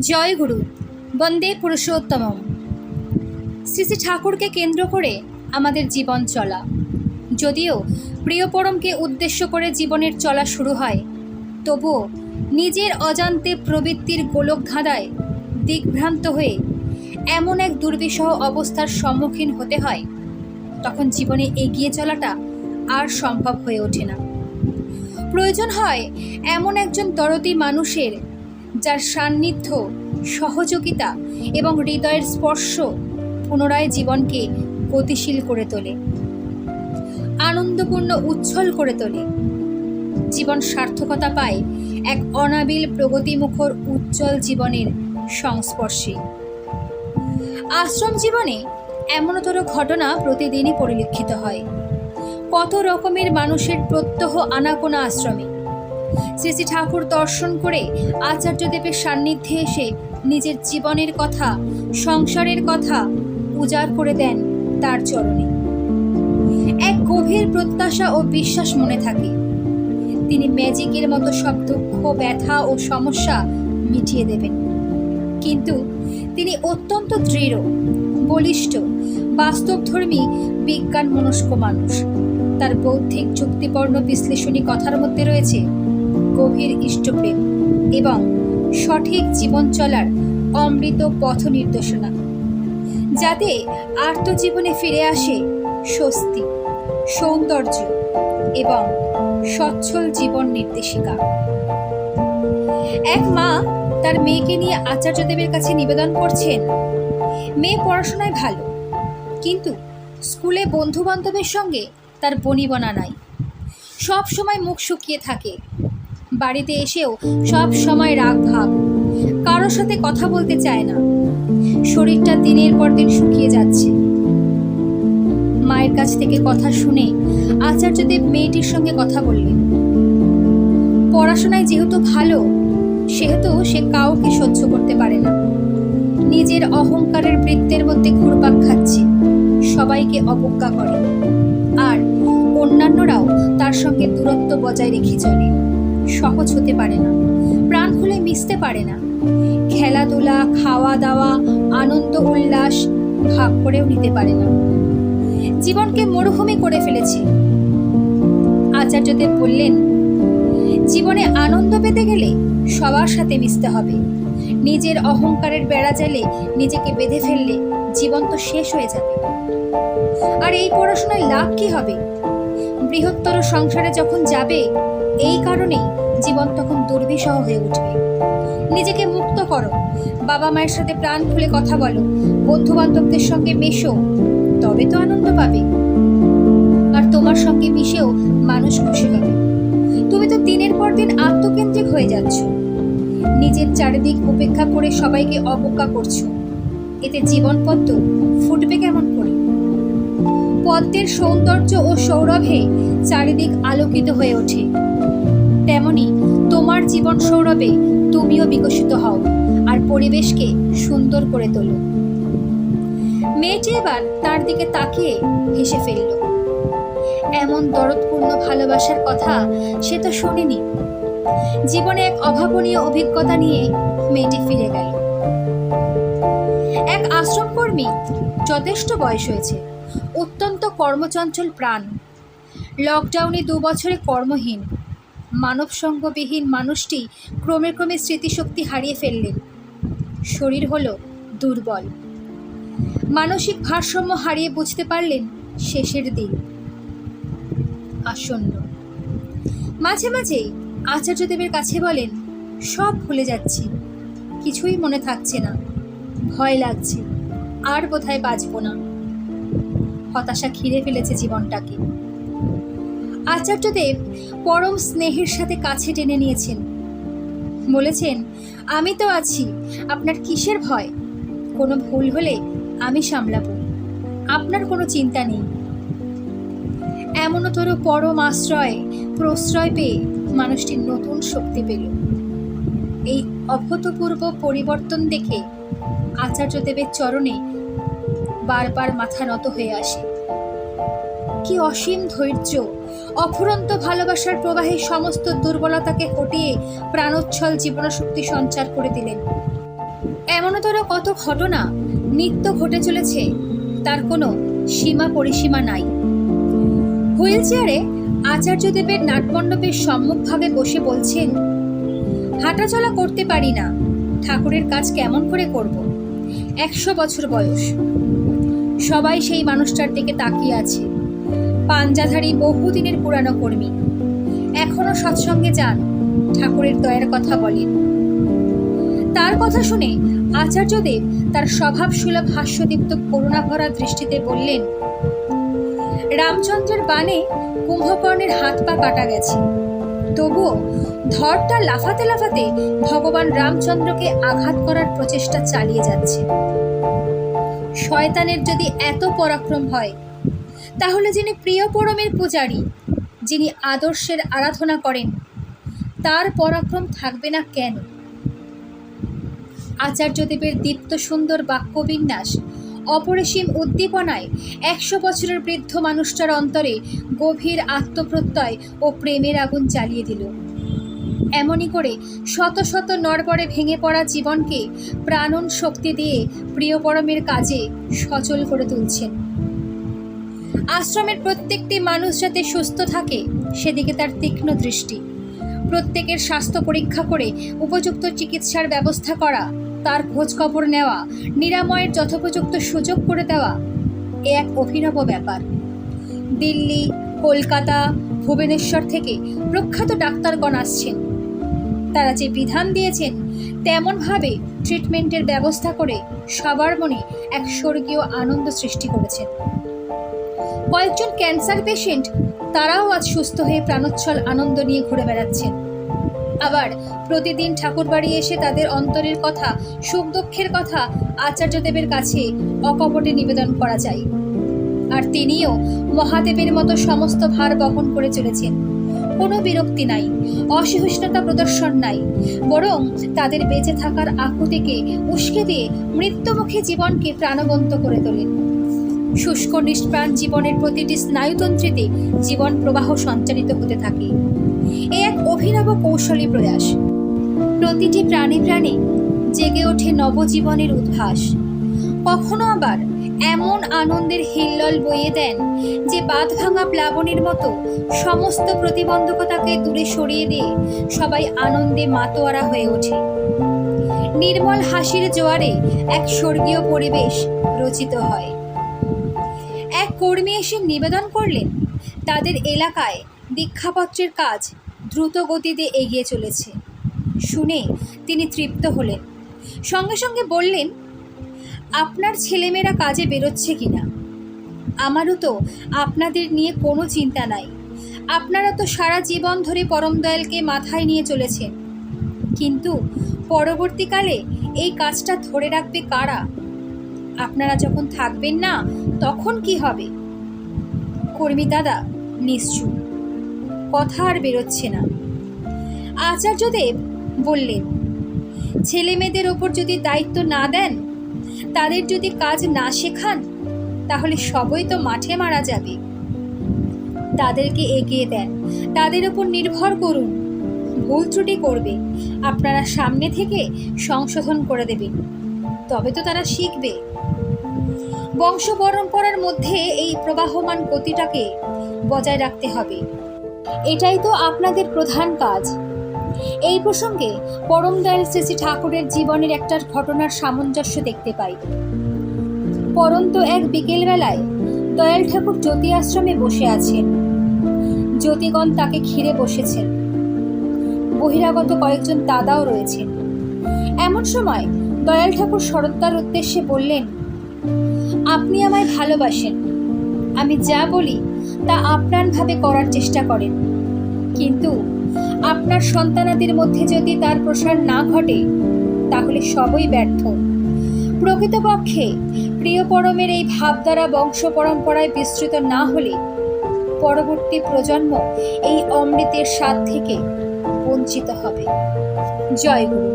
জয় গুরু, বন্দে পুরুষোত্তমম। শ্রী শ্রী ঠাকুরকে কেন্দ্র করে আমাদের জীবন চলা। যদিও প্রিয় পরমকে উদ্দেশ্য করে জীবনের চলা শুরু হয়, তবুও নিজের অজান্তে প্রবৃত্তির গোলকধাঁধায় দিগ্ভ্রান্ত হয়ে এমন এক দুর্বিষহ অবস্থার সম্মুখীন হতে হয়, তখন জীবনে এগিয়ে চলাটা আর সম্ভব হয়ে ওঠে না। প্রয়োজন হয় এমন একজন দরদি মানুষের, যার সান্নিধ্য, সহযোগিতা এবং হৃদয়ের স্পর্শ পুনরায় জীবনকে গতিশীল করে তোলে, আনন্দপূর্ণ উচ্ছল করে তোলে। জীবন সার্থকতা পায় এক অনাবিল প্রগতিমুখর উজ্জ্বল জীবনের সংস্পর্শে। আশ্রম জীবনে এমনতর ঘটনা প্রতিদিনই পরিলক্ষিত হয়। কত রকমের মানুষের প্রত্যহ আনাগোনা আশ্রমে। শ্রী শ্রী ঠাকুর দর্শন করে আচার্যদেবের সান্নিধ্যে এসে নিজের জীবনের কথা, সংসারের কথা উজাড় করে দেন তার চরণে। এক গভীর প্রত্যাশা ও বিশ্বাস মনে থাকে, তিনি ম্যাজিকের মতো সব দুঃখ, ব্যথা ও সমস্যা মিটিয়ে দেবেন। কিন্তু তিনি অত্যন্ত দৃঢ়, বলিষ্ঠ, বাস্তবধর্মী, বিজ্ঞান মনস্ক মানুষ। তার বৌদ্ধিক যুক্তিপূর্ণ বিশ্লেষণী কথার মধ্যে রয়েছে গভীর ইষ্টপ্রেম এবং সঠিক জীবন চলার অমৃত পথ নির্দেশনা, যাতে আত্মজীবনে ফিরে আসে স্বস্তি, সৌন্দর্য এবং সচ্ছল জীবন নির্দেশিকা। এক মা তার মেয়েকে নিয়ে আচার্যদেবের কাছে নিবেদন করছেন, মেয়ে পড়াশোনায় ভালো, কিন্তু স্কুলে বন্ধু বান্ধবের সঙ্গে তার বনিবনা নাই, সব সময় মুখ শুকিয়ে থাকে, বাড়িতে এসেও সব সময় রাগ ভাব, কারোর সাথে কথা বলতে চায় না, শরীরটা দিনের পর দিন শুকিয়ে যাচ্ছে। মায়ের কাছ থেকে কথা শুনে আচার্যদেব মেয়েটির সঙ্গে কথা বললেন। পড়াশোনায় যেহেতু ভালো, সেহেতু সে কাউকে সহ্য করতে পারে না, নিজের অহংকারের বৃত্তের মধ্যে ঘুরপাক খাচ্ছে, সবাইকে অবজ্ঞা করে, আর অন্যান্যরাও তার সঙ্গে দূরত্ব বজায় রেখে চলে। সহজ হতে পারে না, প্রাণ খুলে মিশতে পারে না, খেলাধুলা, খাওয়া দাওয়া, আনন্দ উল্লাস ভাগ করেও নিতে পারে না, জীবনকে মরুভূমি করে ফেলেছে। আচার্যদেব বললেন, জীবনে আনন্দ পেতে গেলে সবার সাথে মিশতে হবে। নিজের অহংকারের বেড়া জালে নিজেকে বেঁধে ফেললে জীবন তো শেষ হয়ে যাবে। আর এই পড়াশোনায় লাভ কি হবে? বৃহত্তর সংসারে যখন যাবে, এই কারণেই জীবন তখন দুর্বিষহ হয়ে উঠবে। নিজেকে মুক্ত করো, বাবা মায়ের সাথে প্রাণ খুলে কথা বলো, বন্ধু বান্ধবদের সঙ্গে মেশো, তবে তো আনন্দ পাবে। আর তোমার সঙ্গে মিশেও মানুষ খুশি হবে। তুমি তো দিনের পর দিন আত্মকেন্দ্রিক হয়ে যাচ্ছ, নিজের চারিদিক উপেক্ষা করে সবাইকে অবজ্ঞা করছো। এতে জীবন পদ্ম ফুটবে কেমন করে? পদ্মের সৌন্দর্য ও সৌরভে চারিদিক আলোকিত হয়ে ওঠে, তেমনি তোমার জীবন সৌরভে তুমিও বিকশিত হও আর পরিবেশকে সুন্দর করে তোলো। মেয়েটি এবার তার দিকে তাকিয়ে হেসে ফেলল। এমন দরদপূর্ণ ভালোবাসার কথা সে তো শোনেনি। জীবনে এক অভাবনীয় অভিজ্ঞতা নিয়ে মেয়েটি ফিরে গেল। এক আশ্রমকর্মী, যথেষ্ট বয়স হয়েছে, অত্যন্ত কর্মচঞ্চল প্রাণ, লকডাউনে 2 বছরে কর্মহীন, মানব সঙ্গবিহীন মানুষটি ক্রমে ক্রমে স্মৃতিশক্তি হারিয়ে ফেললেন। শরীর হলো দুর্বল, মানসিক ভারসাম্য হারিয়ে বুঝতে পারলেন শেষের দিন আসন্ন। মাঝে মাঝেই আচার্যদেবের কাছে বলেন, সব ভুলে যাচ্ছি, কিছুই মনে থাকছে না, ভয় লাগছে, আর বোধহয় বাঁচব না। হতাশা ঘিরে ফেলেছে জীবনটাকে। আচার্যদেব পরম স্নেহের সাথে কাছে টেনে নিয়েছেন, বলেছেন, আমি তো আছি, আপনার কিসের ভয়? কোনো ভুল হলে আমি সামলাবো, আপনার কোনো চিন্তা নেই। এমনতর পরম আশ্রয়, প্রশ্রয় পেয়ে মানুষটি নতুন শক্তি পেল। এই অভূতপূর্ব পরিবর্তন দেখে আচার্যদেবের চরণে বারবার মাথা নত হয়ে আসে। কি অসীম ধৈর্য, অফুরন্ত ভালোবাসার প্রবাহে সমস্ত দুর্বলতাকে হটিয়ে প্রাণোচ্ছল জীবনশক্তি সঞ্চার করে দিলেন। এমনতর কত ঘটনা নিত্য ঘটে চলেছে, তার কোনো সীমা পরিসীমা নাই। হুইল চেয়ারে আচার্যদেবের নাটমণ্ডপের সম্মুখভাগে বসে বলছেন, হাঁটাচলা করতে পারি না, ঠাকুরের কাজ কেমন করে করব? 100 বছর বয়স। সবাই সেই মানুষটার দিকে তাকিয়ে আছে। পাঞ্জাধারী বহুদিনের পুরানো কর্মী, এখনো সৎসঙ্গে যান, ঠাকুরের দয়ার কথা বলেন। তার কথা শুনে আচার্যদেব তার স্বভাবসুলভ হাস্যদীপ্ত করুণাভরা দৃষ্টিতে বললেন, রামচন্দ্রের বাণে কুম্ভকর্ণের হাত পা কাটা গেছে, তবুও ধরটা লাফাতে লাফাতে ভগবান রামচন্দ্রকে আঘাত করার প্রচেষ্টা চালিয়ে যাচ্ছে। শয়তানের যদি এত পরাক্রম হয়, তাহলে যিনি প্রিয় পরমের পূজারী, যিনি আদর্শের আরাধনা করেন, তার পরাক্রম থাকবে না কেন? আচার্যদেবের দীপ্ত সুন্দর বাক্যবিন্যাস অপরিসীম উদ্দীপনায় 100 বছরের বৃদ্ধ মানুষটার অন্তরে গভীর আত্মপ্রত্যয় ও প্রেমের আগুন জ্বালিয়ে দিল। এমনই করে শত শত নড়বড়ে ভেঙে পড়া জীবনকে প্রাণন শক্তি দিয়ে প্রিয় পরমের কাজে সচল করে তুলছেন। আশ্রমের প্রত্যেকটি মানুষ যাতে সুস্থ থাকে, সেদিকে তার তীক্ষ্ণ দৃষ্টি। প্রত্যেকের স্বাস্থ্য পরীক্ষা করে উপযুক্ত চিকিৎসার ব্যবস্থা করা, তার খোঁজখবর নেওয়া, নিরাময়ের যথোপযুক্ত সুযোগ করে দেওয়া, এ এক অভিনব ব্যাপার। দিল্লি, কলকাতা, ভুবনেশ্বর থেকে প্রখ্যাত ডাক্তারগণ আসছেন। তারা যে বিধান দিয়েছেন, তেমনভাবে ট্রিটমেন্টের ব্যবস্থা করে সবার মনে এক স্বর্গীয় আনন্দ সৃষ্টি করেছেন। কয়েকজন ক্যান্সার পেশেন্ট, তারাও আজ সুস্থ হয়ে প্রাণোচ্ছল আনন্দ নিয়ে ঘুরে বেড়াচ্ছেন। আবার প্রতিদিন ঠাকুরবাড়ি এসে তাদের অন্তরের কথা, সুখ দুঃখের কথা আচার্যদেবের কাছে অকপটে নিবেদন করা যায়। আর তিনিও মহাদেবের মতো সমস্ত ভার বহন করে চলেছেন। কোনো বিরক্তি নাই, অসহিষ্ণুতা প্রদর্শন নাই, বরং তাদের বেঁচে থাকার আকুতিকে উস্কে দিয়ে মৃত্যুমুখী জীবনকে প্রাণবন্ত করে তোলেন। শুষ্ক নিষ্প্রাণ জীবনের প্রতিটি স্নায়ুতন্ত্রীতে জীবন প্রবাহ সঞ্চারিত হতে থাকে। এ এক অভিনব কৌশলী প্রয়াস। প্রতিটি প্রাণে প্রাণে জেগে ওঠে নবজীবনের উদ্ভাস। কখনো আবার এমন আনন্দের হিল্লোল বইয়ে দেন যে বাঁধ ভাঙা প্লাবনের মতো সমস্ত প্রতিবন্ধকতাকে দূরে সরিয়ে দিয়ে সবাই আনন্দে মাতোয়ারা হয়ে ওঠে। নির্মল হাসির জোয়ারে এক স্বর্গীয় পরিবেশ রচিত হয়। এক কর্মী এসে নিবেদন করলেন, তাদের এলাকায় দীক্ষাপত্রের কাজ দ্রুত গতিতে এগিয়ে চলেছে। শুনে তিনি তৃপ্ত হলেন। সঙ্গে সঙ্গে বললেন, আপনার ছেলেমেয়েরা কাজে বেরোচ্ছে কিনা? আমারও তো আপনাদের নিয়ে কোনো চিন্তা নাই। আপনারা তো সারা জীবন ধরে পরম দয়ালকে মাথায় নিয়ে চলেছেন, কিন্তু পরবর্তীকালে এই কাজটা ধরে রাখবে কারা? আপনারা যখন থাকবেন না, তখন কি হবে? কর্মী দাদা নিশ্চুপ, কথা আর বেরোচ্ছে না। আচার্যদেব বললেন, ছেলে মেয়েদের ওপর যদি দায়িত্ব না দেন, তাদের যদি কাজ না শেখান, তাহলে সবই তো মাঠে মারা যাবে। তাদেরকে এগিয়ে দেন, তাদের ওপর নির্ভর করুন। ভুল ত্রুটি করবে, আপনারা সামনে থেকে সংশোধন করে দেবেন, তবে তো তারা শিখবে। বংশ পরম্পরার মধ্যে এই প্রবাহমান গতিটাকে বজায় রাখতে হবে। এটাই তো আপনাদের প্রধান কাজ। এই প্রসঙ্গে পরম দয়াল শ্রী ঠাকুরের জীবনের একটা ঘটনার সামঞ্জস্য দেখতে পাই। পরন্ত এক বিকেলবেলায় দয়াল ঠাকুর জ্যোতি আশ্রমে বসে আছেন। জ্যোতিগণ তাকে ঘিরে বসেছেন। বহিরাগত কয়েকজন দাদাও রয়েছেন। এমন সময় দয়াল ঠাকুর শরৎদার উদ্দেশ্যে বললেন, আপনি আমায় ভালোবাসেন, আমি যা বলি তা আপ্রাণভাবে করার চেষ্টা করেন, কিন্তু আপনার সন্তানাদির মধ্যে যদি তার প্রসার না ঘটে, তাহলে সবই ব্যর্থ। প্রকৃতপক্ষে প্রিয় পরমের এই ভাবধারা বংশ পরম্পরায় বিস্তৃত না হলে পরবর্তী প্রজন্ম এই অমৃতের স্বাদ থেকে বঞ্চিত হবে। জয় গুরু।